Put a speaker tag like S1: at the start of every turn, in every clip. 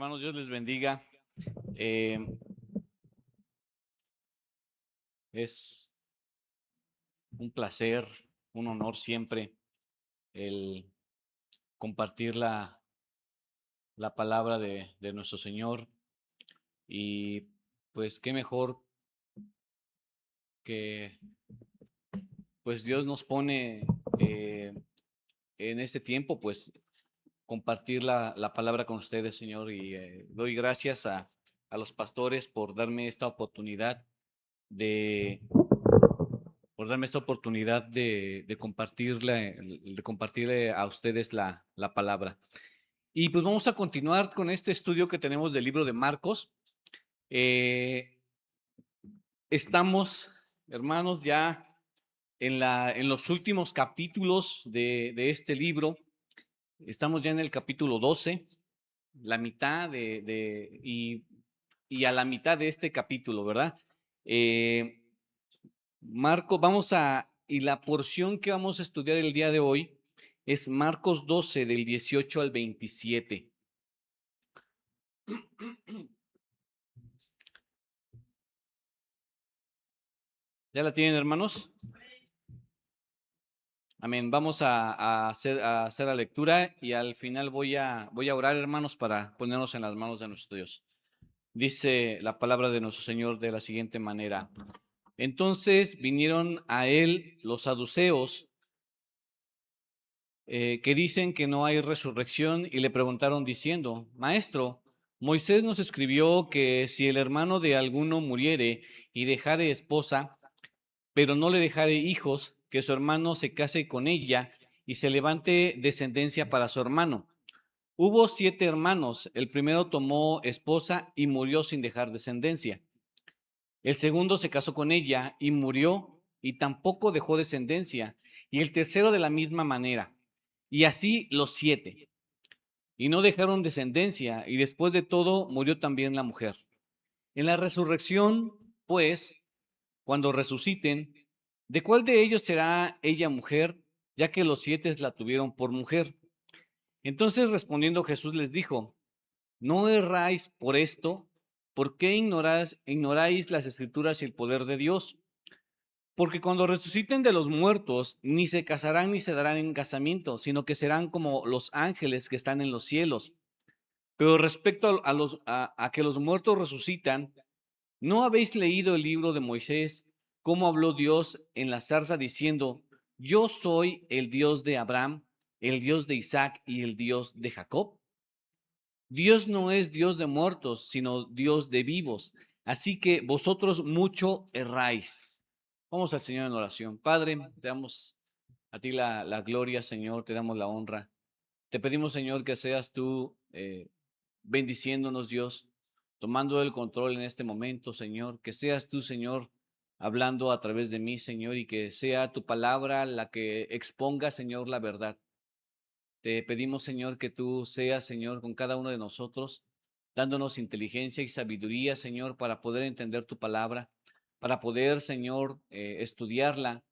S1: Hermanos, Dios les bendiga. Es un placer, un honor siempre el compartir la palabra de nuestro Señor. Y pues qué mejor que pues Dios nos pone en este tiempo, pues compartir la palabra con ustedes, Señor. Y doy gracias a los pastores de por darme esta oportunidad de compartirle a ustedes la palabra. Y pues vamos a continuar con este estudio que tenemos del libro de Marcos. Estamos, hermanos, ya en los últimos capítulos de este libro. Estamos ya en el capítulo 12, la mitad y a la mitad de este capítulo, ¿verdad? Y la porción que vamos a estudiar el día de hoy es Marcos 12, del 18 al 27. ¿Ya la tienen, hermanos? Amén. Vamos a hacer la lectura y al final voy a orar, hermanos, para ponernos en las manos de nuestro Dios. Dice la palabra de nuestro Señor de la siguiente manera: Entonces vinieron a él los saduceos, que dicen que no hay resurrección, y le preguntaron diciendo: Maestro, Moisés nos escribió que si el hermano de alguno muriere y dejare esposa, pero no le dejare hijos, que su hermano se case con ella y se levante descendencia para su hermano. Hubo 7 hermanos, el primero tomó esposa y murió sin dejar descendencia. El segundo se casó con ella y murió y tampoco dejó descendencia, y el tercero de la misma manera. Y así los 7. Y no dejaron descendencia, y después de todo murió también la mujer. En la resurrección, pues, cuando resuciten, ¿de cuál de ellos será ella mujer, ya que los 7 la tuvieron por mujer? Entonces respondiendo Jesús les dijo: No erráis por esto. ¿Por qué ignoráis las escrituras y el poder de Dios? Porque cuando resuciten de los muertos, ni se casarán ni se darán en casamiento, sino que serán como los ángeles que están en los cielos. Pero respecto a que los muertos resucitan, ¿no habéis leído el libro de Moisés, cómo habló Dios en la zarza diciendo: Yo soy el Dios de Abraham, el Dios de Isaac y el Dios de Jacob? Dios no es Dios de muertos, sino Dios de vivos. Así que vosotros mucho erráis. Vamos al Señor en oración. Padre, te damos a ti la gloria, Señor, te damos la honra. Te pedimos, Señor, que seas tú bendiciéndonos, Dios, tomando el control en este momento, Señor. Que seas tú, Señor, hablando a través de mí, Señor, y que sea tu palabra la que exponga, Señor, la verdad. Te pedimos, Señor, que tú seas, Señor, con cada uno de nosotros, dándonos inteligencia y sabiduría, Señor, para poder entender tu palabra, para poder, Señor, estudiarla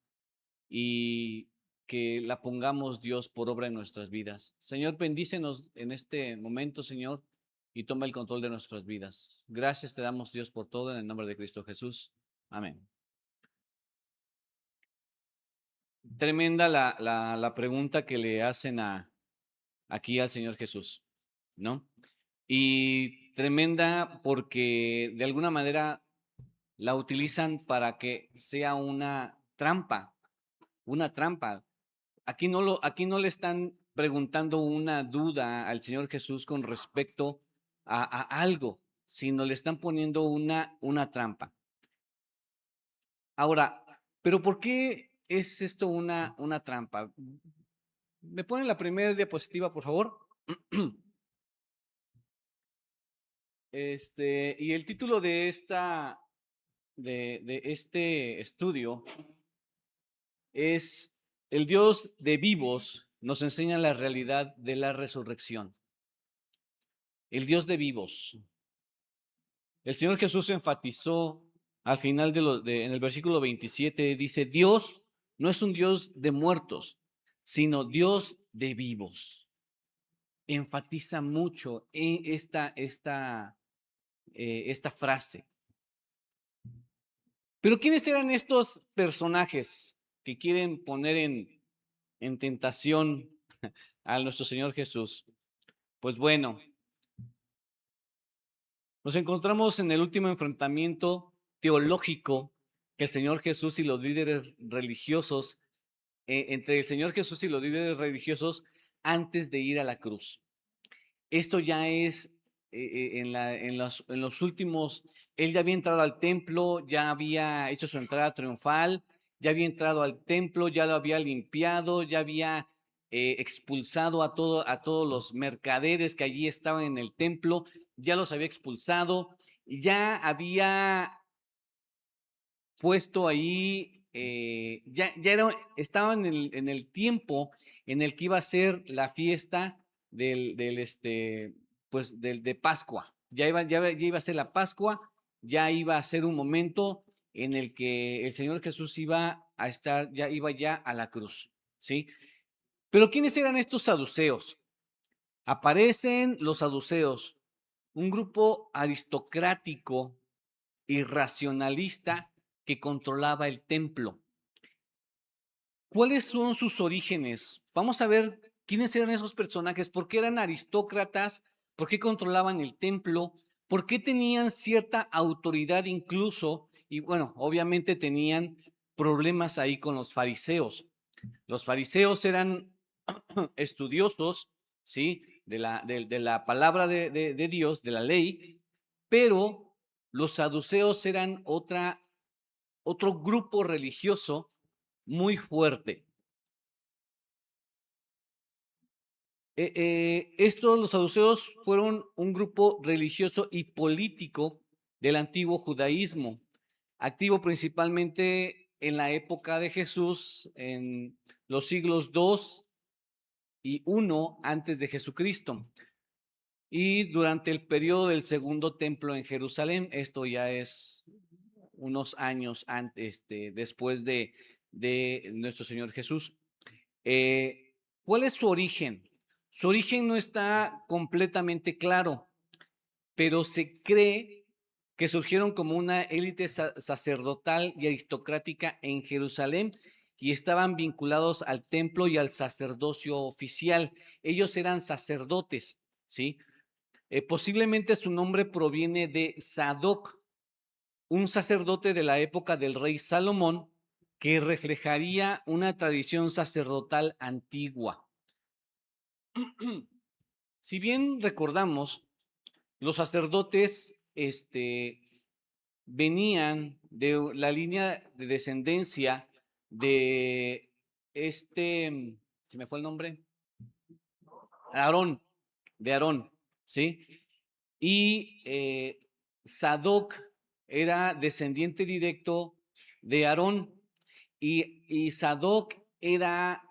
S1: y que la pongamos, Dios, por obra en nuestras vidas. Señor, bendícenos en este momento, Señor, y toma el control de nuestras vidas. Gracias te damos, Dios, por todo, en el nombre de Cristo Jesús. Amén. Tremenda la pregunta que le hacen aquí al Señor Jesús, ¿no? Y tremenda porque de alguna manera la utilizan para que sea una trampa. Aquí no le están preguntando una duda al Señor Jesús con respecto a algo, sino le están poniendo una trampa. Ahora, ¿pero por qué es esto una trampa? ¿Me ponen la primera diapositiva, por favor? Y el título de este estudio es: El Dios de vivos nos enseña la realidad de la resurrección. El Dios de vivos. El Señor Jesús enfatizó al final en el versículo 27, dice: Dios no es un Dios de muertos, sino Dios de vivos. enfatiza mucho en esta frase. Pero ¿quiénes eran estos personajes que quieren poner en tentación a nuestro Señor Jesús? Pues bueno, nos encontramos en el último enfrentamiento teológico que el Señor Jesús y los líderes religiosos, entre el Señor Jesús y los líderes religiosos antes de ir a la cruz. Esto ya es en los últimos, él ya había entrado al templo, ya había hecho su entrada triunfal, ya había entrado al templo, ya lo había limpiado, ya había expulsado a todos los mercaderes que allí estaban en el templo, ya los había expulsado, ya había puesto ahí, estaban en el tiempo en el que iba a ser la fiesta de Pascua. Ya iba a ser la Pascua, ya iba a ser un momento en el que el Señor Jesús iba a estar, ya iba ya a la cruz, ¿sí? Pero ¿quiénes eran estos saduceos? Aparecen los saduceos, un grupo aristocrático y racionalista que controlaba el templo. ¿Cuáles son sus orígenes? Vamos a ver quiénes eran esos personajes, por qué eran aristócratas, por qué controlaban el templo, por qué tenían cierta autoridad incluso, y bueno, obviamente tenían problemas ahí con los fariseos. Los fariseos eran estudiosos, ¿sí? De la palabra de Dios, de la ley, pero los saduceos eran otro grupo religioso muy fuerte. Los saduceos fueron un grupo religioso y político del antiguo judaísmo, activo principalmente en la época de Jesús, en los siglos 2 y 1 antes de Jesucristo, y durante el periodo del segundo templo en Jerusalén. Esto ya es unos años antes, después de nuestro Señor Jesús. ¿Cuál es su origen? Su origen no está completamente claro, pero se cree que surgieron como una élite sacerdotal y aristocrática en Jerusalén y estaban vinculados al templo y al sacerdocio oficial. Ellos eran sacerdotes, ¿sí? Posiblemente su nombre proviene de Sadoc, un sacerdote de la época del rey Salomón, que reflejaría una tradición sacerdotal antigua. Si bien recordamos, los sacerdotes venían de la línea de descendencia de ¿se me fue el nombre? Aarón, de Aarón, ¿sí? Y Sadoc era descendiente directo de Aarón, y Sadoc era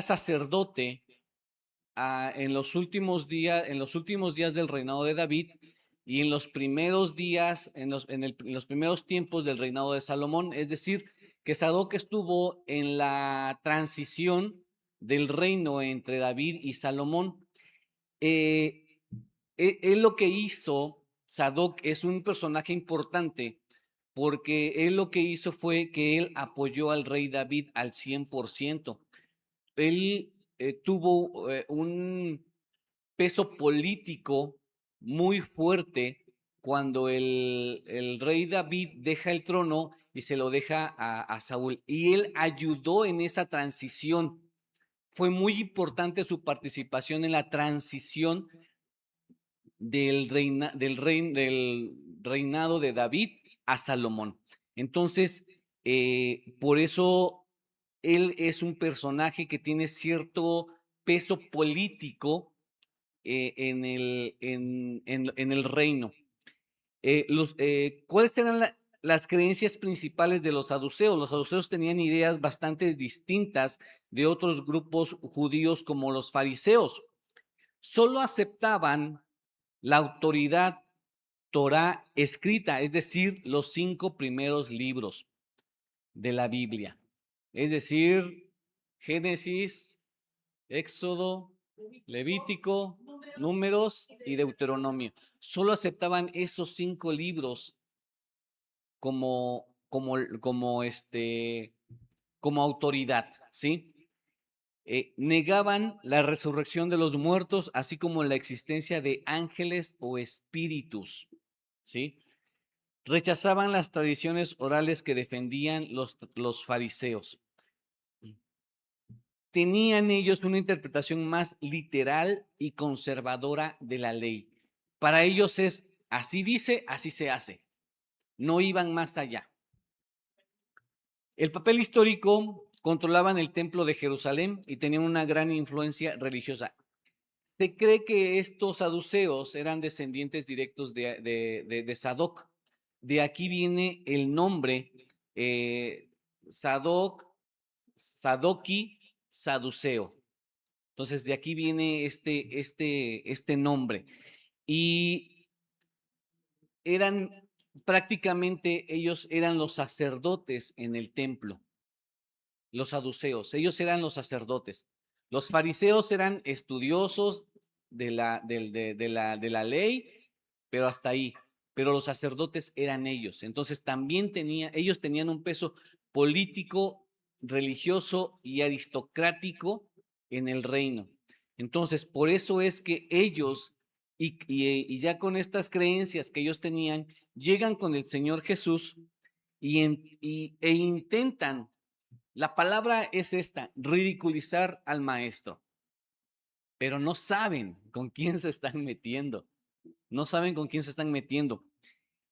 S1: sacerdote en los últimos días del reinado de David y en los primeros días, en los primeros tiempos del reinado de Salomón. Es decir, que Sadoc estuvo en la transición del reino entre David y Salomón. Él lo que hizo, Sadoc es un personaje importante porque él lo que hizo fue que él apoyó al rey David al 100%. Él tuvo un peso político muy fuerte cuando el rey David deja el trono y se lo deja a Saúl. Y él ayudó en esa transición. Fue muy importante su participación en la transición del reinado de David a Salomón. Entonces, por eso él es un personaje que tiene cierto peso político en el reino. ¿Cuáles eran las creencias principales de los saduceos? Los saduceos tenían ideas bastante distintas de otros grupos judíos como los fariseos. Solo aceptaban la autoridad Torá escrita, es decir, los 5 primeros libros de la Biblia. Es decir, Génesis, Éxodo, Levítico, Números y Deuteronomio. Solo aceptaban esos 5 libros como autoridad, ¿sí? Negaban la resurrección de los muertos, así como la existencia de ángeles o espíritus, ¿sí? Rechazaban las tradiciones orales que defendían los fariseos. Tenían ellos una interpretación más literal y conservadora de la ley. Para ellos es, así dice, así se hace. No iban más allá. El papel histórico controlaban el templo de Jerusalén y tenían una gran influencia religiosa. Se cree que estos saduceos eran descendientes directos de Sadoc. De aquí viene el nombre Sadoc, Sadoki, Saduceo. Entonces, de aquí viene este nombre. Y prácticamente ellos eran los sacerdotes en el templo, los saduceos, ellos eran los sacerdotes. Los fariseos eran estudiosos de la ley, pero hasta ahí. Pero los sacerdotes eran ellos. Entonces también ellos tenían un peso político, religioso y aristocrático en el reino. Entonces, por eso es que ellos, y ya con estas creencias que ellos tenían, llegan con el Señor Jesús e intentan, la palabra es esta, ridiculizar al maestro, pero no saben con quién se están metiendo. No saben con quién se están metiendo.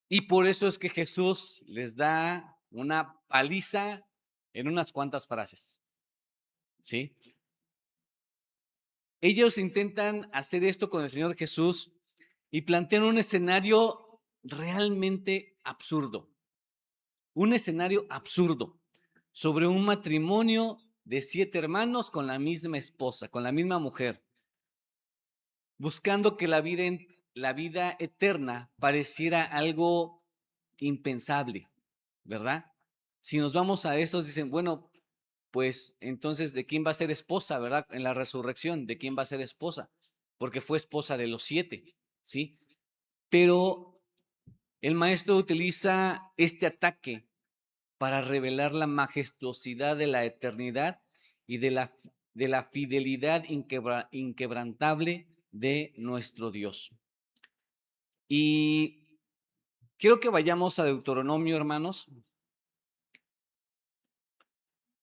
S1: Y por eso es que Jesús les da una paliza en unas cuantas frases. ¿Sí? Ellos intentan hacer esto con el Señor Jesús y plantean un escenario realmente absurdo. Un escenario absurdo sobre un matrimonio de 7 hermanos con la misma esposa, con la misma mujer, buscando que la vida eterna pareciera algo impensable, ¿verdad? Si nos vamos a esos, dicen, bueno, pues entonces, ¿de quién va a ser esposa, verdad? En la resurrección, ¿de quién va a ser esposa? Porque fue esposa de los 7, ¿sí? Pero el maestro utiliza este ataque para revelar la majestuosidad de la eternidad y de la fidelidad inquebrantable de nuestro Dios. Y quiero que vayamos a Deuteronomio, hermanos,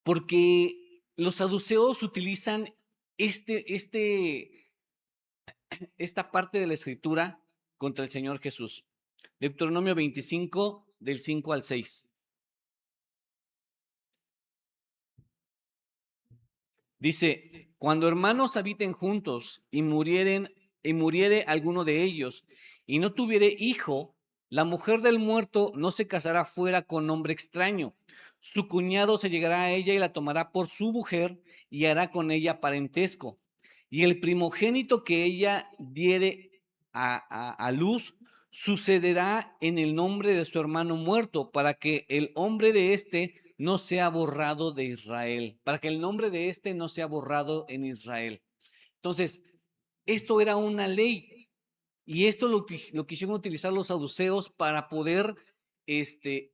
S1: porque los saduceos utilizan esta parte de la escritura contra el Señor Jesús. Deuteronomio 25, del 5 al 6. Dice, cuando hermanos habiten juntos y muriere alguno de ellos y no tuviere hijo, la mujer del muerto no se casará fuera con hombre extraño. Su cuñado se llegará a ella y la tomará por su mujer y hará con ella parentesco. Y el primogénito que ella diere a luz sucederá en el nombre de su hermano muerto, para que el nombre de éste no sea borrado de Israel, para que el nombre de éste no sea borrado en Israel. Entonces, esto era una ley, y esto lo quisieron utilizar los saduceos para poder querer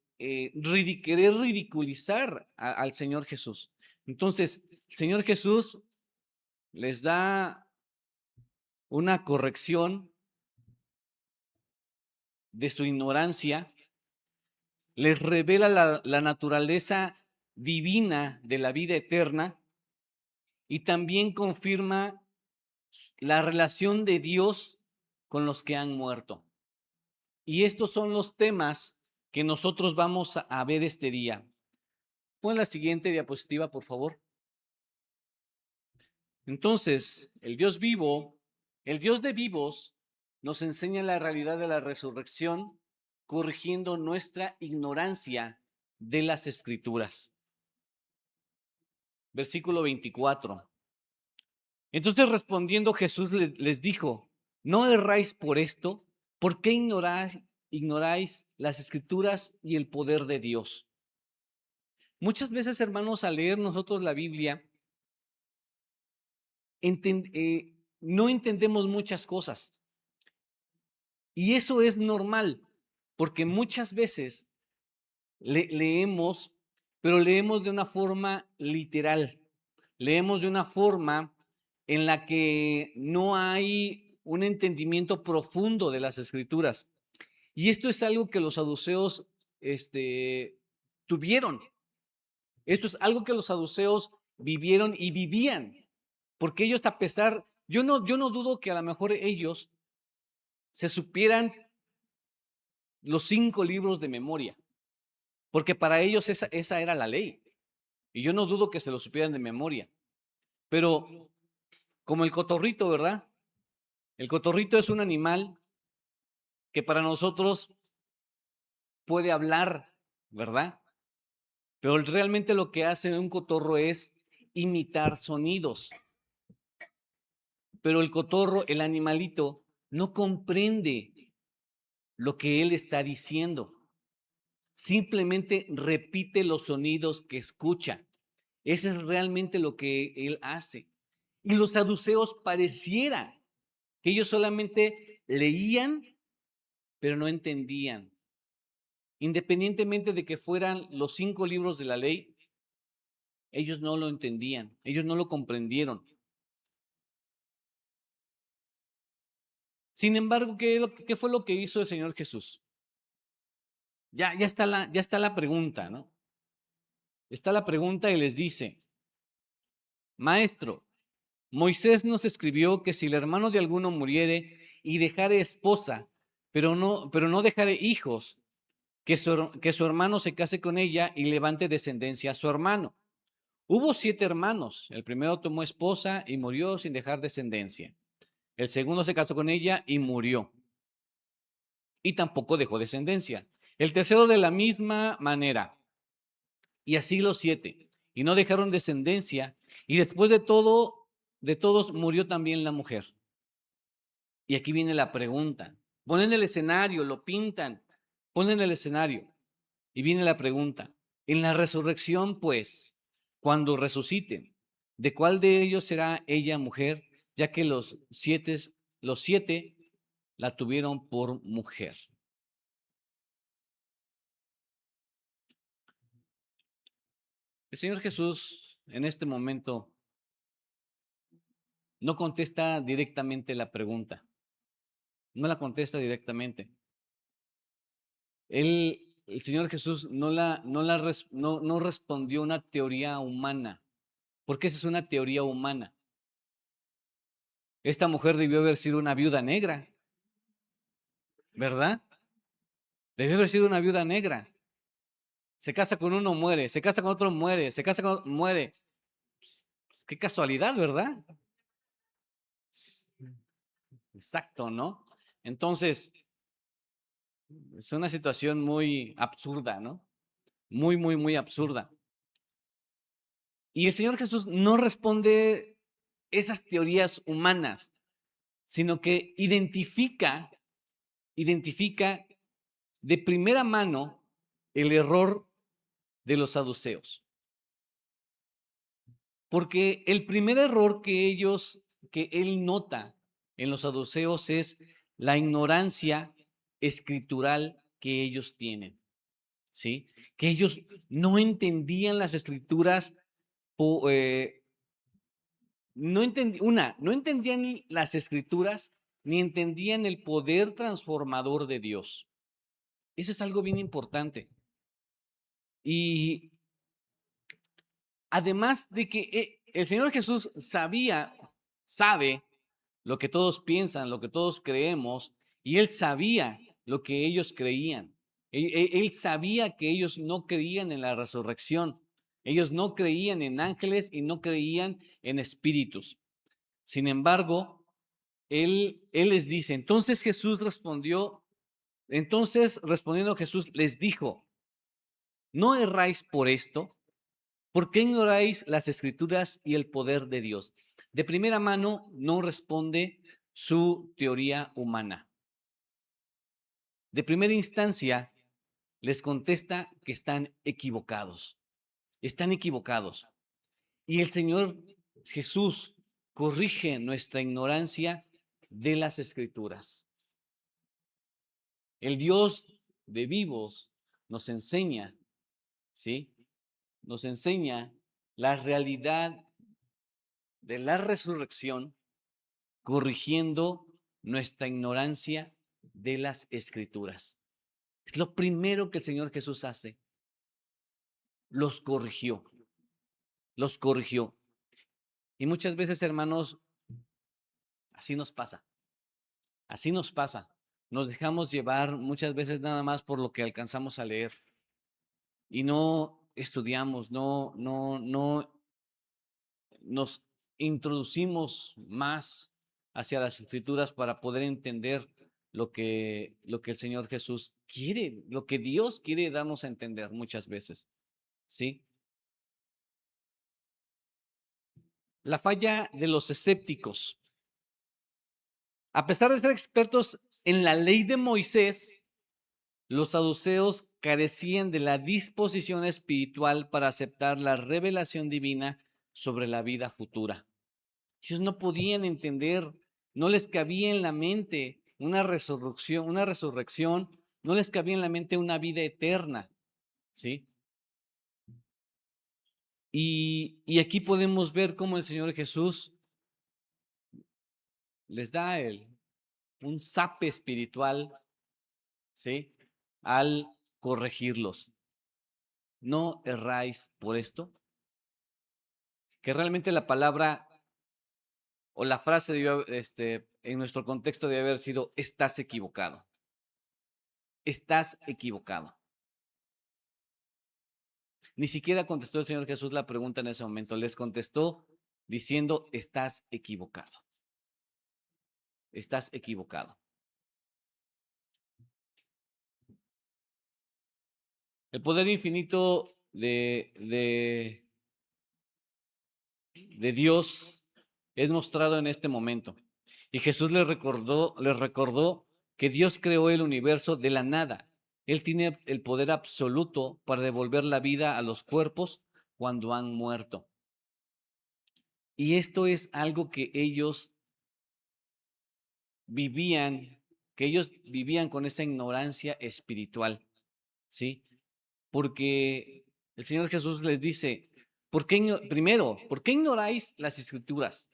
S1: ridiculizar al Señor Jesús. Entonces, el Señor Jesús les da una corrección de su ignorancia, les revela la naturaleza divina de la vida eterna y también confirma la relación de Dios con los que han muerto. Y estos son los temas que nosotros vamos a ver este día. Pon la siguiente diapositiva, por favor. Entonces, el Dios vivo, el Dios de vivos, nos enseña la realidad de la resurrección, corrigiendo nuestra ignorancia de las Escrituras. Versículo 24. Entonces respondiendo Jesús les dijo, ¿no erráis por esto? ¿Por qué ignoráis las Escrituras y el poder de Dios? Muchas veces, hermanos, al leer nosotros la Biblia, no entendemos muchas cosas. Y eso es normal, porque muchas veces leemos, pero leemos de una forma literal. Leemos de una forma en la que no hay un entendimiento profundo de las Escrituras. Y esto es algo que los saduceos tuvieron. Esto es algo que los saduceos vivieron y vivían. Porque ellos, a pesar, yo no dudo que a lo mejor ellos se supieran los 5 libros de memoria, porque para ellos esa era la ley. Y yo no dudo que se lo supieran de memoria. Pero como el cotorrito, ¿verdad? El cotorrito es un animal que para nosotros puede hablar, ¿verdad? Pero realmente lo que hace un cotorro es imitar sonidos. Pero el cotorro, el animalito, no comprende lo que él está diciendo. Simplemente repite los sonidos que escucha. Eso es realmente lo que él hace. Y los saduceos pareciera que ellos solamente leían, pero no entendían. Independientemente de que fueran los 5 libros de la ley, ellos no lo entendían, ellos no lo comprendieron. Sin embargo, ¿qué fue lo que hizo el Señor Jesús? Ya está la pregunta, ¿no? Está la pregunta y les dice: Maestro, Moisés nos escribió que si el hermano de alguno muriere y dejare esposa, pero no dejare hijos, que su hermano se case con ella y levante descendencia a su hermano. Hubo 7 hermanos. El primero tomó esposa y murió sin dejar descendencia. El segundo se casó con ella y murió, y tampoco dejó descendencia. El tercero de la misma manera, y así los 7, y no dejaron descendencia. Y después de todos murió también la mujer. Y aquí viene la pregunta. Ponen el escenario, lo pintan, ponen el escenario. Y viene la pregunta: en la resurrección, pues, cuando resuciten, ¿de cuál de ellos será ella mujer? Ya que los siete la tuvieron por mujer. El Señor Jesús en este momento no contesta directamente la pregunta. No la contesta directamente. El Señor Jesús no respondió una teoría humana, porque esa es una teoría humana. Esta mujer debió haber sido una viuda negra, ¿verdad? Debió haber sido una viuda negra. Se casa con uno, muere. Se casa con otro, muere. Se casa con otro, muere. Pues, qué casualidad, ¿verdad? Exacto, ¿no? Entonces, es una situación muy absurda, ¿no? Muy, muy, muy absurda. Y el Señor Jesús no responde esas teorías humanas, sino que identifica de primera mano el error de los saduceos. Porque el primer error que él nota en los saduceos es la ignorancia escritural que ellos tienen, ¿sí? Que ellos no entendían las escrituras, no entendían las escrituras ni entendían el poder transformador de Dios. Eso es algo bien importante. Y además de que el Señor Jesús sabe lo que todos piensan, lo que todos creemos, y Él sabía lo que ellos creían. Él sabía que ellos no creían en la resurrección. Ellos no creían en ángeles y no creían en espíritus. Sin embargo, Él les dice, respondiendo Jesús les dijo: ¿no erráis por esto? ¿Por qué ignoráis las escrituras y el poder de Dios? De primera mano no responde su teoría humana. De primera instancia les contesta que están equivocados. Están equivocados. Y el Señor Jesús corrige nuestra ignorancia de las Escrituras. El Dios de vivos nos enseña, ¿sí? Nos enseña la realidad de la resurrección, corrigiendo nuestra ignorancia de las Escrituras. Es lo primero que el Señor Jesús hace. Los corrigió. Los corrigió. Y muchas veces, hermanos, así nos pasa. Así nos pasa. Nos dejamos llevar muchas veces nada más por lo que alcanzamos a leer. Y no estudiamos, no nos introducimos más hacia las Escrituras para poder entender lo que el Señor Jesús quiere, lo que Dios quiere darnos a entender muchas veces, ¿sí? La falla de los escépticos. A pesar de ser expertos en la ley de Moisés, los saduceos carecían de la disposición espiritual para aceptar la revelación divina sobre la vida futura. Ellos no podían entender, no les cabía en la mente una resurrección, no les cabía en la mente una vida eterna, ¿sí? Y aquí podemos ver cómo el Señor Jesús les da un zape espiritual, ¿sí? Al corregirlos. ¿No erráis por esto? Que realmente la palabra o la frase debió, en nuestro contexto debe haber sido: estás equivocado. Estás equivocado. Ni siquiera contestó el Señor Jesús la pregunta en ese momento. Les contestó diciendo: estás equivocado. Estás equivocado. El poder infinito de Dios es mostrado en este momento. Y Jesús les recordó que Dios creó el universo de la nada. Él tiene el poder absoluto para devolver la vida a los cuerpos cuando han muerto. Y esto es algo que ellos vivían con esa ignorancia espiritual, ¿sí? Porque el Señor Jesús les dice: primero, ¿por qué ignoráis las Escrituras?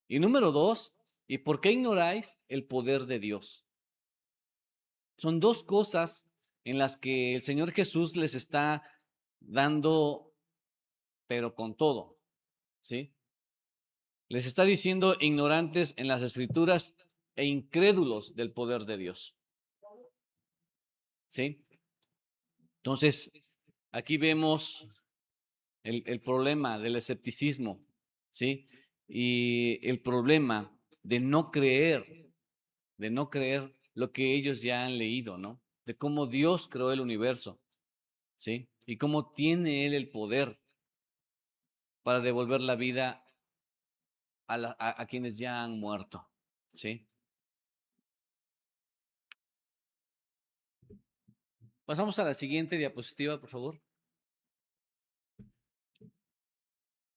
S1: Y número dos, ¿y por qué ignoráis el poder de Dios? Son dos cosas en las que el Señor Jesús les está dando, pero con todo, ¿sí? Les está diciendo ignorantes en las Escrituras e incrédulos del poder de Dios, ¿sí? Entonces, aquí vemos el problema del escepticismo, ¿sí? Y el problema de no creer lo que ellos ya han leído, ¿no? De cómo Dios creó el universo, ¿sí? Y cómo tiene Él el poder para devolver la vida a quienes ya han muerto, ¿sí? Pasamos a la siguiente diapositiva, por favor.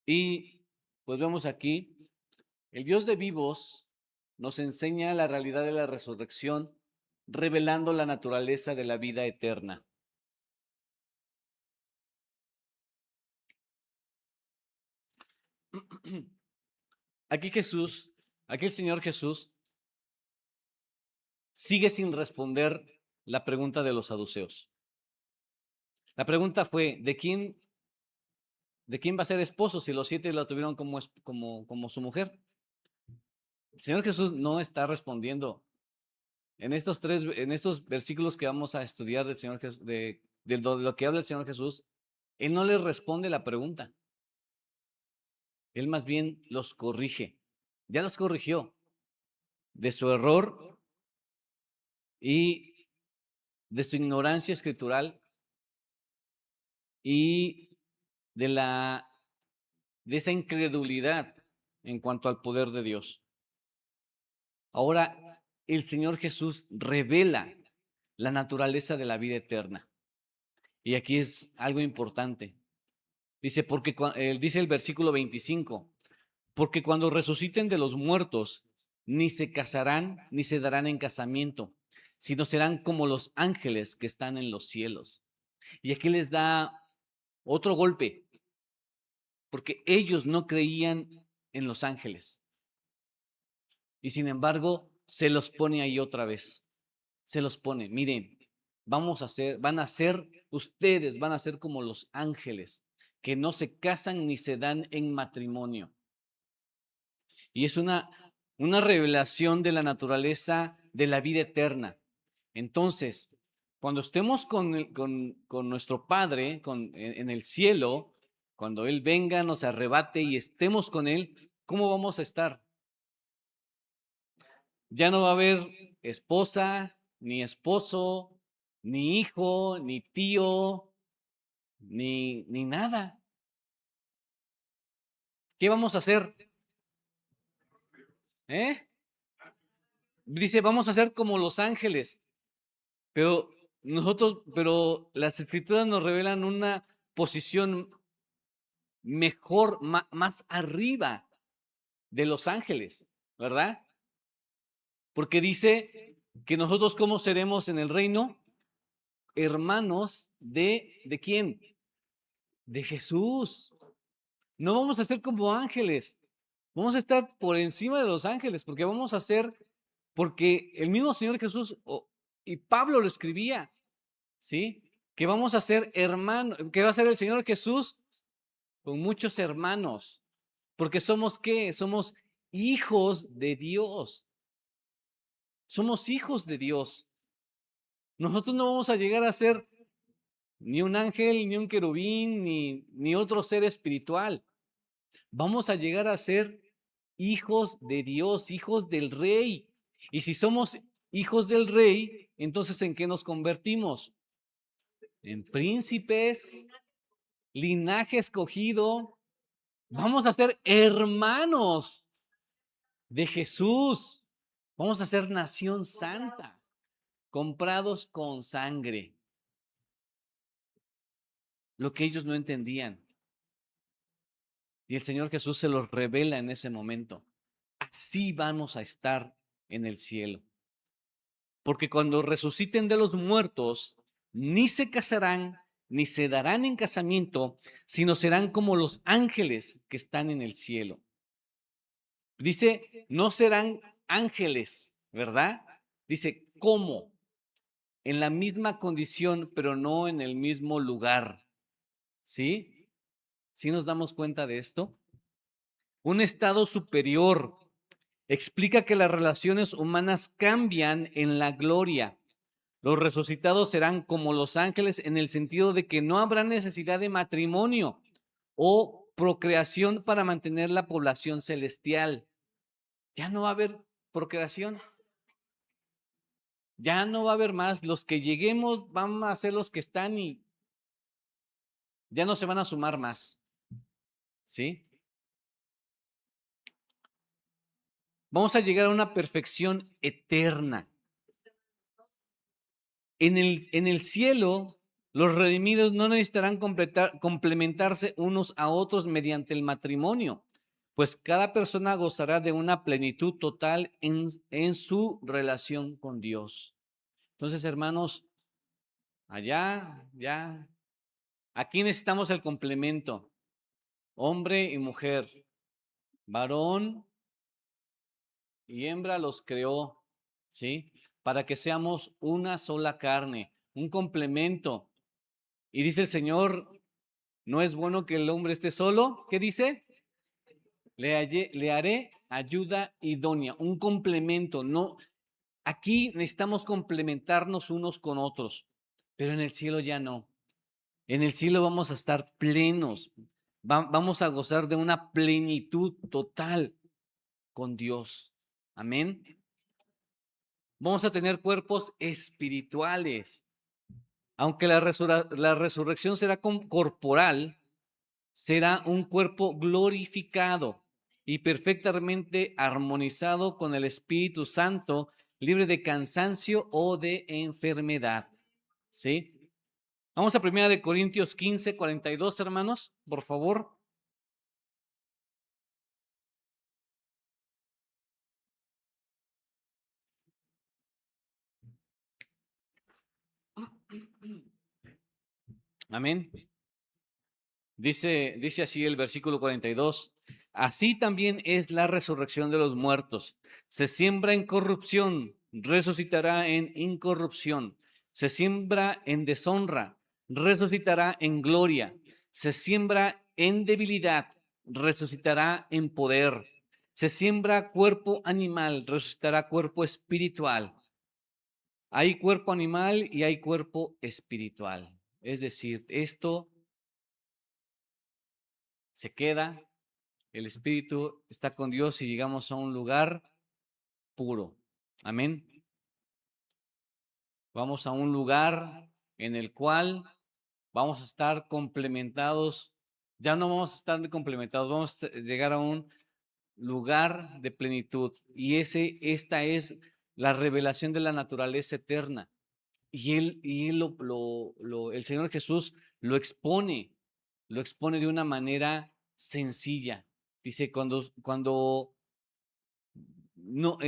S1: Y pues vemos aquí, el Dios de vivos nos enseña la realidad de la resurrección, revelando la naturaleza de la vida eterna. Aquí el Señor Jesús sigue sin responder la pregunta de los saduceos. La pregunta fue: ¿de quién va a ser esposo si los 7 la tuvieron como su mujer? El Señor Jesús no está respondiendo. En estos versículos que vamos a estudiar del Señor Jesús, de lo que habla el Señor Jesús, Él no les responde la pregunta. Él más bien los corrige. Ya los corrigió de su error y de su ignorancia escritural y de esa incredulidad en cuanto al poder de Dios. Ahora, el Señor Jesús revela la naturaleza de la vida eterna. Y aquí es algo importante. Dice, dice el versículo 25, porque cuando resuciten de los muertos, ni se casarán ni se darán en casamiento, sino serán como los ángeles que están en los cielos. Y aquí les da otro golpe, porque ellos no creían en los ángeles. Y sin embargo, se los pone ahí otra vez. Se los pone, miren, ustedes van a ser como los ángeles, que no se casan ni se dan en matrimonio. Y es una revelación de la naturaleza de la vida eterna. Entonces, cuando estemos con nuestro Padre en el cielo, cuando Él venga, nos arrebate y estemos con Él, ¿cómo vamos a estar? Ya no va a haber esposa, ni esposo, ni hijo, ni tío, ni nada. ¿Qué vamos a hacer? ¿Eh? Dice, vamos a ser como los ángeles. Pero las escrituras nos revelan una posición mejor, más arriba de los ángeles, ¿verdad? Porque dice que nosotros cómo seremos en el reino, hermanos ¿de quién? De Jesús. No vamos a ser como ángeles, vamos a estar por encima de los ángeles, porque el mismo Señor Jesús y Pablo lo escribía, ¿sí? Que vamos a ser hermanos, que va a ser el Señor Jesús con muchos hermanos, porque somos ¿qué? Somos hijos de Dios. Somos hijos de Dios. Nosotros no vamos a llegar a ser ni un ángel, ni un querubín, ni otro ser espiritual. Vamos a llegar a ser hijos de Dios, hijos del Rey. Y si somos hijos del Rey, entonces ¿en qué nos convertimos? En príncipes, linaje escogido. Vamos a ser hermanos de Jesús. Vamos a ser nación santa, comprados con sangre. Lo que ellos no entendían. Y el Señor Jesús se los revela en ese momento. Así vamos a estar en el cielo. Porque cuando resuciten de los muertos, ni se casarán, ni se darán en casamiento, sino serán como los ángeles que están en el cielo. Dice, no serán ángeles, ¿verdad? Dice, ¿cómo? En la misma condición, pero no en el mismo lugar. ¿Sí? ¿Sí nos damos cuenta de esto? Un estado superior explica que las relaciones humanas cambian en la gloria. Los resucitados serán como los ángeles en el sentido de que no habrá necesidad de matrimonio o procreación para mantener la población celestial. Ya no va a haber procreación. Ya no va a haber más. Los que lleguemos van a ser los que están y ya no se van a sumar más. ¿Sí? Vamos a llegar a una perfección eterna. En el cielo, los redimidos no necesitarán complementarse unos a otros mediante el matrimonio, pues cada persona gozará de una plenitud total en su relación con Dios. Entonces, hermanos, allá, ya, aquí necesitamos el complemento, hombre y mujer, varón y hembra los creó, ¿sí? Para que seamos una sola carne, un complemento. Y dice el Señor, no es bueno que el hombre esté solo. ¿Qué dice? Le haré ayuda idónea, un complemento. No, aquí necesitamos complementarnos unos con otros, pero en el cielo ya no. En el cielo vamos a estar plenos, vamos a gozar de una plenitud total con Dios. Amén. Vamos a tener cuerpos espirituales. Aunque la resurrección será corporal, será un cuerpo glorificado y perfectamente armonizado con el Espíritu Santo, libre de cansancio o de enfermedad. ¿Sí? Vamos a 1 Corintios 15:42, hermanos, por favor. Amén. Dice así el versículo 42. Así también es la resurrección de los muertos. Se siembra en corrupción, resucitará en incorrupción. Se siembra en deshonra, resucitará en gloria. Se siembra en debilidad, resucitará en poder. Se siembra cuerpo animal, resucitará cuerpo espiritual. Hay cuerpo animal y hay cuerpo espiritual. Es decir, esto se queda, el espíritu está con Dios y llegamos a un lugar puro. Amén. Vamos a un lugar en el cual vamos a estar complementados. Ya no vamos a estar complementados, vamos a llegar a un lugar de plenitud. Y esta es la revelación de la naturaleza eterna. El Señor Jesús lo expone de una manera sencilla. Dice, no,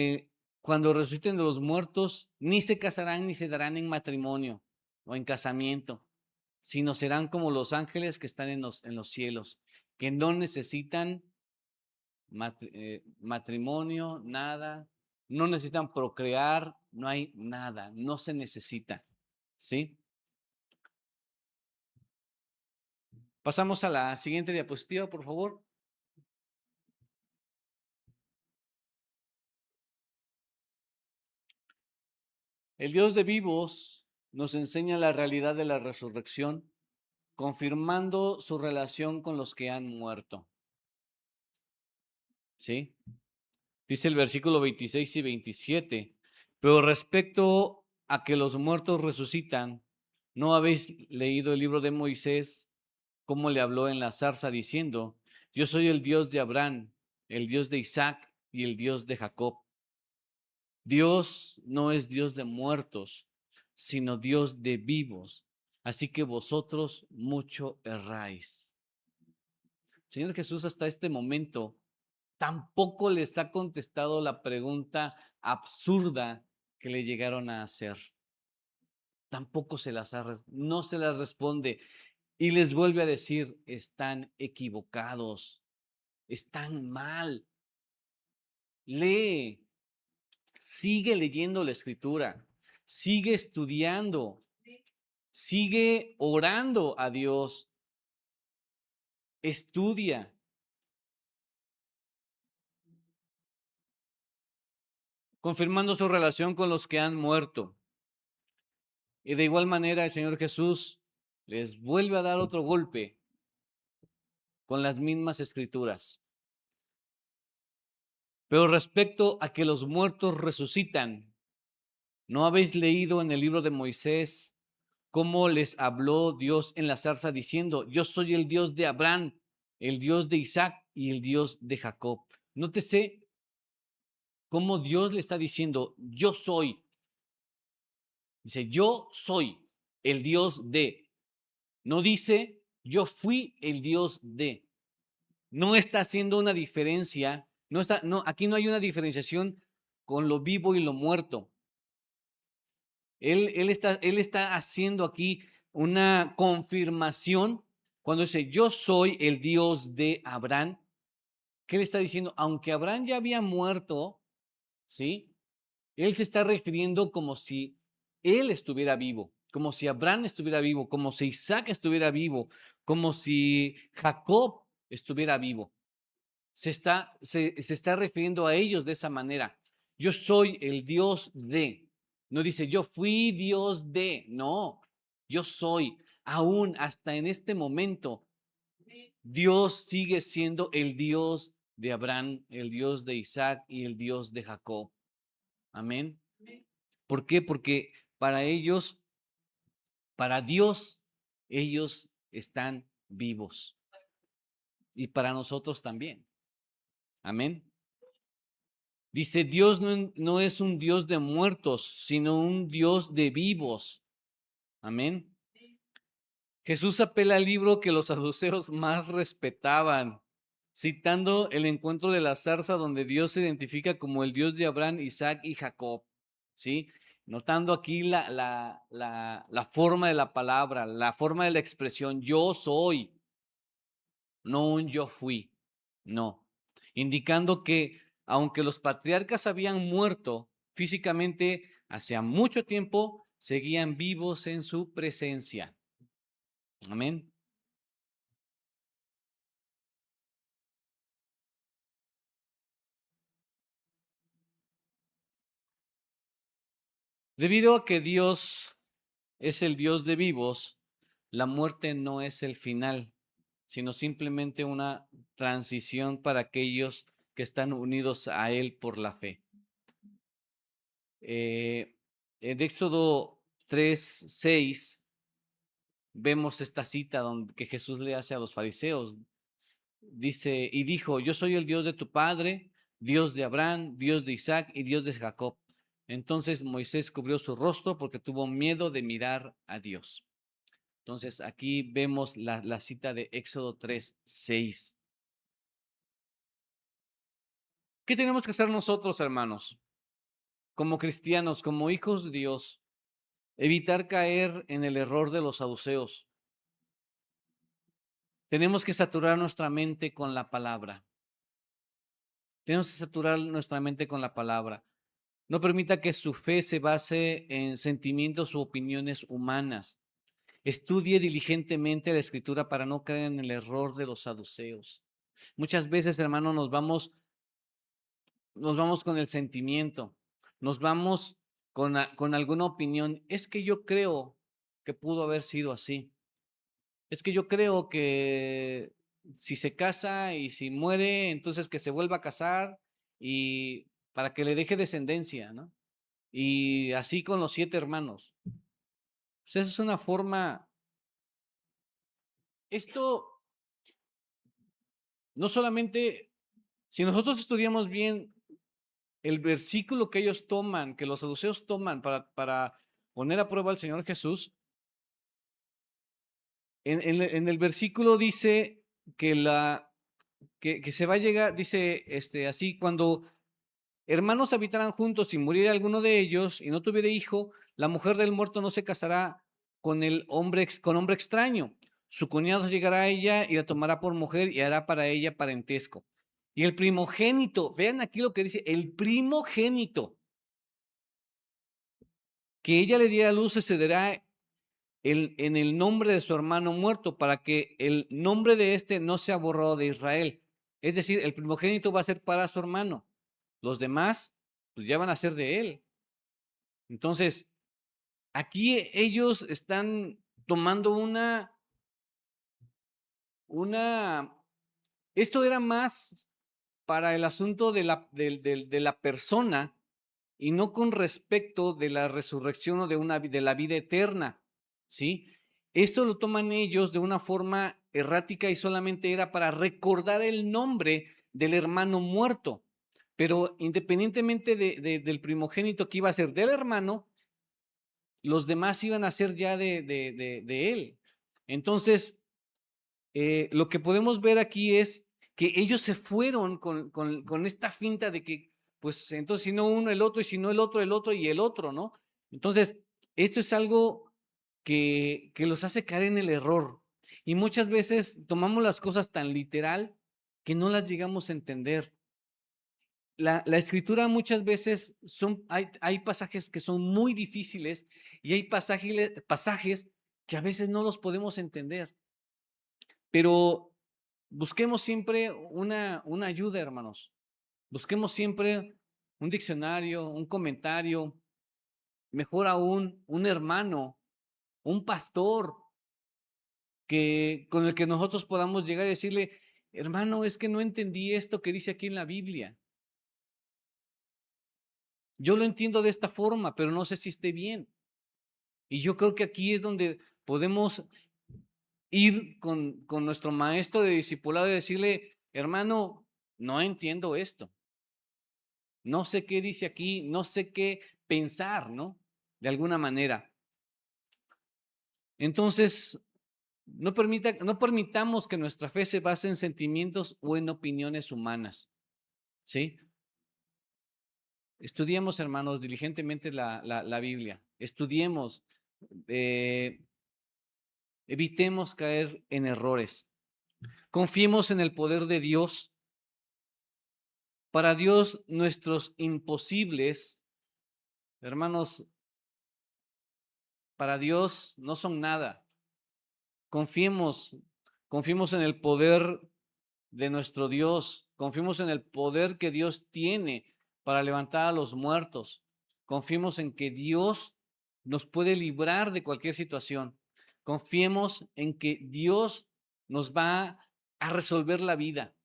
S1: cuando resuciten de los muertos, ni se casarán ni se darán en matrimonio o en casamiento, sino serán como los ángeles que están en los cielos, que no necesitan matrimonio, nada, no necesitan procrear, no hay nada, no se necesita. ¿Sí? Pasamos a la siguiente diapositiva, por favor. El Dios de vivos nos enseña la realidad de la resurrección, confirmando su relación con los que han muerto. ¿Sí? Dice el versículo 26 y 27, pero respecto a que los muertos resucitan, ¿no habéis leído el libro de Moisés, cómo le habló en la zarza diciendo, yo soy el Dios de Abraham, el Dios de Isaac y el Dios de Jacob? Dios no es Dios de muertos, sino Dios de vivos. Así que vosotros mucho erráis. Señor Jesús, hasta este momento, tampoco les ha contestado la pregunta absurda que le llegaron a hacer. Tampoco no se las responde. Y les vuelve a decir, están equivocados, están mal. Lee, sigue leyendo la escritura, sigue estudiando, sigue orando a Dios, estudia. Confirmando su relación con los que han muerto. Y de igual manera el Señor Jesús les vuelve a dar otro golpe con las mismas escrituras. Pero respecto a que los muertos resucitan, ¿no habéis leído en el libro de Moisés cómo les habló Dios en la zarza diciendo, yo soy el Dios de Abraham, el Dios de Isaac y el Dios de Jacob? Nótese cómo Dios le está diciendo, yo soy. Dice, yo soy el Dios de. No dice, yo fui el Dios de. No está haciendo una diferencia. Aquí no hay una diferenciación con lo vivo y lo muerto. Él está haciendo aquí una confirmación cuando dice, yo soy el Dios de Abraham. ¿Qué le está diciendo? Aunque Abraham ya había muerto, ¿sí? Él se está refiriendo como si él estuviera vivo, como si Abraham estuviera vivo, como si Isaac estuviera vivo, como si Jacob estuviera vivo. Se está refiriendo a ellos de esa manera. Yo soy el Dios de. No dice, yo fui Dios de. No, yo soy. Aún hasta en este momento, Dios sigue siendo el Dios de Abraham, el Dios de Isaac y el Dios de Jacob. Amén. ¿Por qué? Porque para ellos, para Dios, ellos están vivos. Y para nosotros también. Amén. Dice, Dios no es un Dios de muertos, sino un Dios de vivos. Amén. Jesús apela al libro que los saduceos más respetaban, citando el encuentro de la zarza donde Dios se identifica como el Dios de Abraham, Isaac y Jacob. ¿Sí? Notando aquí la forma de la palabra, la forma de la expresión, yo soy, no un yo fui, no. Indicando que aunque los patriarcas habían muerto físicamente hacía mucho tiempo, seguían vivos en su presencia. Amén. Debido a que Dios es el Dios de vivos, la muerte no es el final, sino simplemente una transición para aquellos que están unidos a Él por la fe. En Éxodo 3:6 vemos esta cita que Jesús le hace a los fariseos. Dice, y dijo, yo soy el Dios de tu padre, Dios de Abraham, Dios de Isaac y Dios de Jacob. Entonces Moisés cubrió su rostro porque tuvo miedo de mirar a Dios. Entonces aquí vemos la cita de Éxodo 3:6. ¿Qué tenemos que hacer nosotros, hermanos? Como cristianos, como hijos de Dios, evitar caer en el error de los saduceos. Tenemos que saturar nuestra mente con la palabra. Tenemos que saturar nuestra mente con la palabra. No permita que su fe se base en sentimientos u opiniones humanas. Estudie diligentemente la escritura para no caer en el error de los saduceos. Muchas veces, hermano, nos vamos con el sentimiento, nos vamos con alguna opinión. Es que yo creo que pudo haber sido así. Es que yo creo que si se casa y si muere, entonces que se vuelva a casar y para que le deje descendencia, ¿no? Y así con los 7 hermanos. Pues esa es una forma, esto no solamente, si nosotros estudiamos bien el versículo que ellos toman, que los saduceos toman para poner a prueba al Señor Jesús, en el versículo dice que se va a llegar, dice así, cuando hermanos habitaran juntos y muriera alguno de ellos y no tuviera hijo, la mujer del muerto no se casará con hombre extraño. Su cuñado llegará a ella y la tomará por mujer y hará para ella parentesco. Y el primogénito, vean aquí lo que dice, el primogénito que ella le diera a luz se cederá en el nombre de su hermano muerto para que el nombre de este no sea borrado de Israel. Es decir, el primogénito va a ser para su hermano. Los demás, pues ya van a ser de él. Entonces, aquí ellos están tomando esto era más para el asunto de la persona y no con respecto de la resurrección o de la vida eterna, ¿sí? Esto lo toman ellos de una forma errática y solamente era para recordar el nombre del hermano muerto. Pero independientemente del primogénito que iba a ser del hermano, los demás iban a ser ya de él. Entonces, lo que podemos ver aquí es que ellos se fueron con esta finta de que, pues entonces si no uno, el otro, y si no el otro y el otro, ¿no? Entonces, esto es algo que los hace caer en el error. Y muchas veces tomamos las cosas tan literal que no las llegamos a entender. La escritura muchas veces hay pasajes que son muy difíciles y hay pasajes que a veces no los podemos entender. Pero busquemos siempre una ayuda, hermanos. Busquemos siempre un diccionario, un comentario, mejor aún, un hermano, un pastor con el que nosotros podamos llegar y decirle, hermano, es que no entendí esto que dice aquí en la Biblia. Yo lo entiendo de esta forma, pero no sé si esté bien. Y yo creo que aquí es donde podemos ir con nuestro maestro de discipulado y decirle, hermano, no entiendo esto. No sé qué dice aquí, no sé qué pensar, ¿no? De alguna manera. Entonces, no permitamos que nuestra fe se base en sentimientos o en opiniones humanas, ¿sí? Estudiemos, hermanos, diligentemente la Biblia. Estudiemos, eh, evitemos caer en errores. Confiemos en el poder de Dios. Para Dios, nuestros imposibles, hermanos, para Dios no son nada. Confiemos, confiemos en el poder de nuestro Dios. Confiemos en el poder que Dios tiene para levantar a los muertos. Confiemos en que Dios nos puede librar de cualquier situación. Confiemos en que Dios nos va a resolver la vida,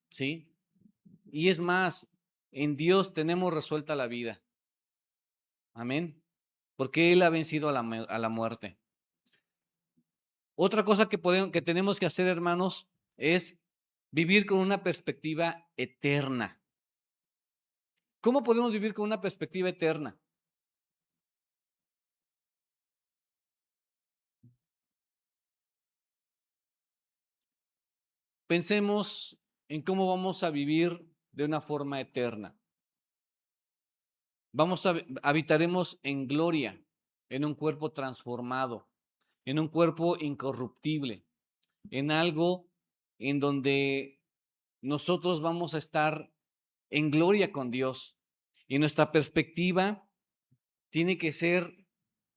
S1: ¿sí? Y es más, en Dios tenemos resuelta la vida. Amén. Porque Él ha vencido a la muerte. Otra cosa que tenemos que hacer, hermanos, es vivir con una perspectiva eterna. ¿Cómo podemos vivir con una perspectiva eterna? Pensemos en cómo vamos a vivir de una forma eterna. Habitaremos en gloria, en un cuerpo transformado, en un cuerpo incorruptible, en algo en donde nosotros vamos a estar en gloria con Dios. Y nuestra perspectiva tiene que ser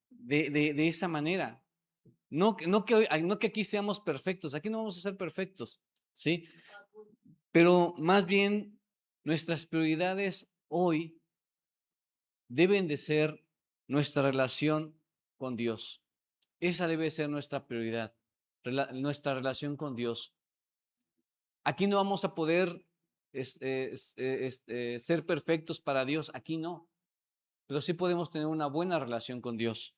S1: de esa manera. No que aquí seamos perfectos, aquí no vamos a ser perfectos, ¿sí? Pero más bien nuestras prioridades hoy deben de ser nuestra relación con Dios. Esa debe ser nuestra prioridad, nuestra relación con Dios. Aquí no vamos a poder ser perfectos para Dios, aquí no, pero sí podemos tener una buena relación con Dios,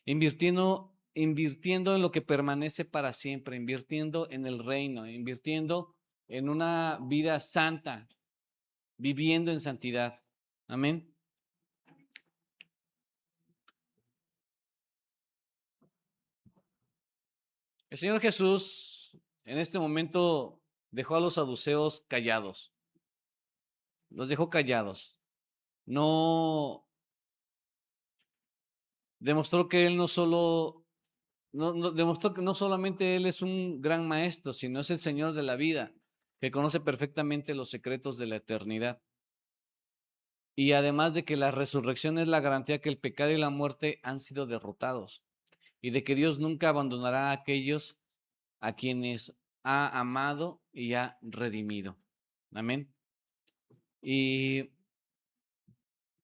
S1: invirtiendo en lo que permanece para siempre, invirtiendo en el reino, invirtiendo en una vida santa, viviendo en santidad. Amén. El Señor Jesús en este momento dejó a los saduceos callados, los dejó callados. No demostró que Él no solo, demostró que no solamente Él es un gran maestro, sino es el Señor de la vida, que conoce perfectamente los secretos de la eternidad. Y además de que la resurrección es la garantía que el pecado y la muerte han sido derrotados y de que Dios nunca abandonará a aquellos a quienes ha amado y ha redimido. Amén. Y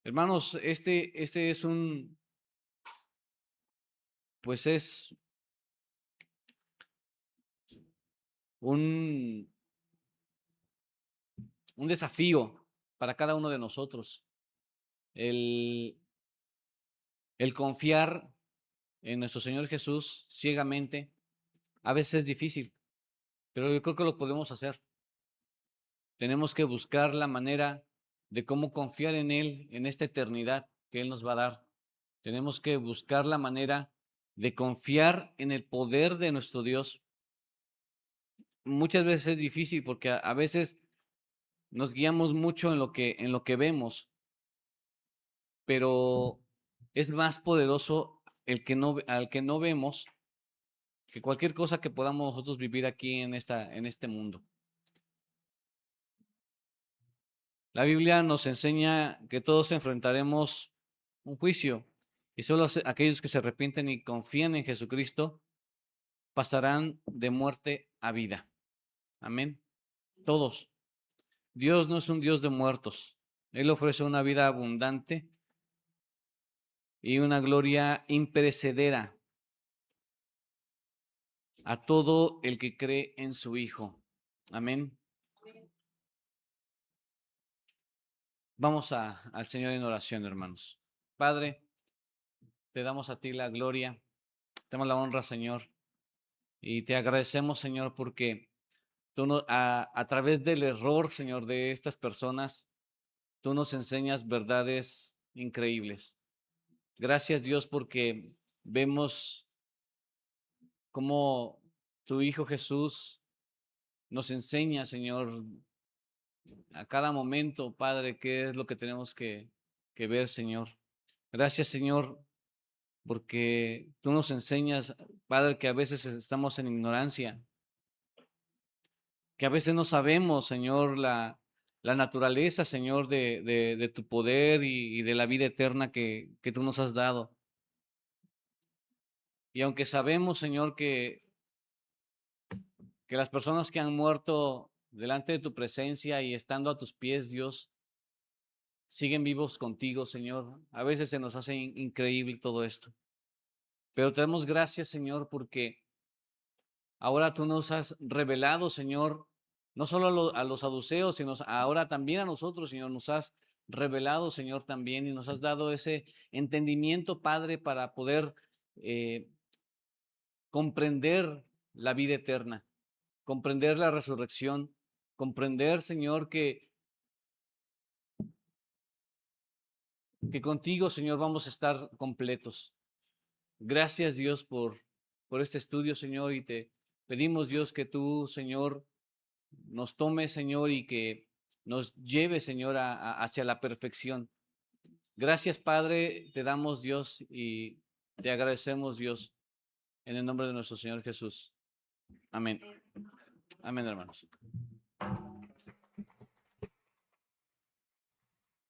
S1: hermanos, este es pues es un, un desafío para cada uno de nosotros. El, el confiar en nuestro Señor Jesús ciegamente a veces es difícil, pero yo creo que lo podemos hacer. Tenemos que buscar la manera de cómo confiar en Él en esta eternidad que Él nos va a dar. Tenemos que buscar la manera de confiar en el poder de nuestro Dios. Muchas veces es difícil porque a veces nos guiamos mucho en lo que vemos, pero es más poderoso al que no vemos que cualquier cosa que podamos nosotros vivir aquí en este mundo. La Biblia nos enseña que todos enfrentaremos un juicio y solo aquellos que se arrepienten y confían en Jesucristo pasarán de muerte a vida. Amén. Todos. Dios no es un Dios de muertos. Él ofrece una vida abundante y una gloria imperecedera a todo el que cree en su Hijo. Amén. Vamos al Señor en oración, hermanos. Padre, te damos a ti la gloria, te damos la honra, Señor, y te agradecemos, Señor, porque tú a través del error, Señor, de estas personas, tú nos enseñas verdades increíbles. Gracias, Dios, porque vemos cómo tu Hijo Jesús nos enseña, Señor, a cada momento, Padre, qué es lo que tenemos que ver, Señor. Gracias, Señor, porque tú nos enseñas, Padre, que a veces estamos en ignorancia, que a veces no sabemos, Señor, la naturaleza, Señor, de tu poder y de la vida eterna que tú nos has dado. Y aunque sabemos, Señor, que las personas que han muerto delante de tu presencia y estando a tus pies, Dios, siguen vivos contigo, Señor. A veces se nos hace increíble todo esto. Pero te damos gracias, Señor, porque ahora tú nos has revelado, Señor, no solo a los saduceos, sino ahora también a nosotros, Señor, nos has revelado, Señor, también y nos has dado ese entendimiento, Padre, para poder eh, comprender la vida eterna, comprender la resurrección, comprender, Señor, que contigo, Señor, vamos a estar completos. Gracias, Dios, por este estudio, Señor, y te pedimos, Dios, que tú, Señor, nos tomes, Señor, y que nos lleve, Señor, hacia la perfección. Gracias, Padre, te damos, Dios, y te agradecemos, Dios, en el nombre de nuestro Señor Jesús. Amén. Amén, hermanos.